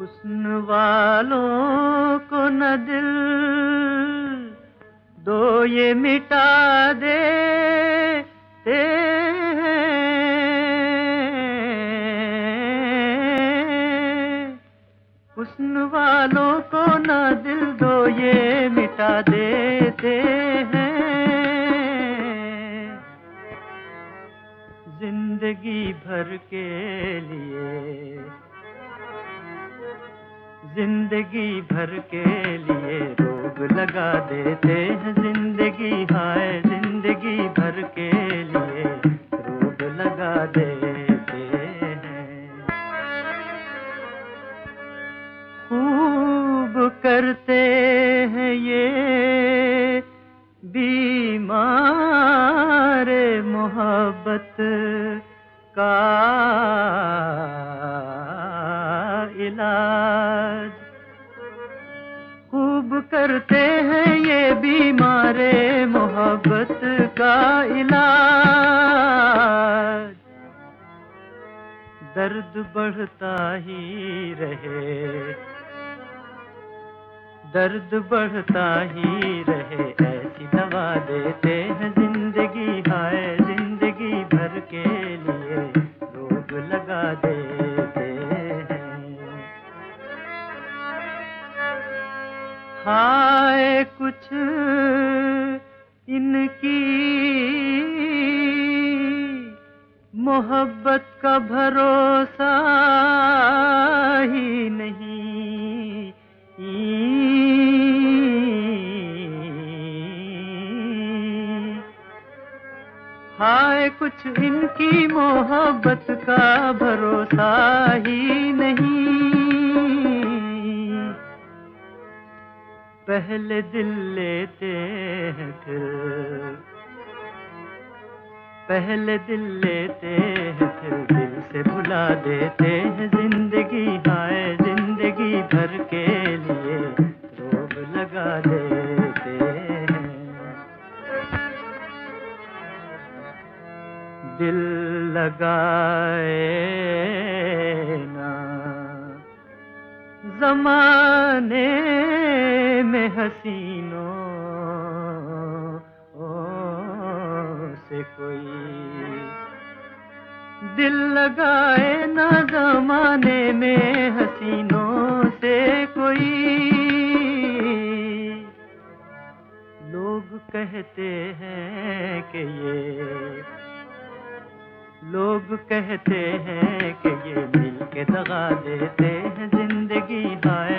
हुस्न वालों को न दिल दो ये मिटा देते हैं। हुस्न वालों को न दिल दो ये मिटा देते हैं। जिंदगी भर के लिए, जिंदगी भर के लिए रोग लगा देते हैं। जिंदगी हाय जिंदगी भर के लिए रोग लगा देते हैं। खूब करते हैं ये बीमार मोहब्बत का इलाज। खूब करते हैं ये बीमारे मोहब्बत का इलाज। दर्द बढ़ता ही रहे, दर्द बढ़ता ही रहे ऐसी दवा देते हैं। जिंदगी हाय जिंदगी भर के लिए रोग लगा देते हैं। हाय कुछ इनकी मोहब्बत का भरोसा ही नहीं। हाय कुछ इनकी मोहब्बत का भरोसा ही नहीं। पहले दिल लेते हैं फिर, पहले दिल लेते हैं फिर दिल से भुला देते हैं। जिंदगी हाय जिंदगी भर के लिए रोग लगा देते हैं। दिल लगाए ना ज़माने में हसीनों से कोई, दिल लगाए ना ज़माने में हसीनों से कोई। लोग कहते हैं कि ये, लोग कहते हैं कि ये मिल के दगा देते हैं। जिंदगी हाय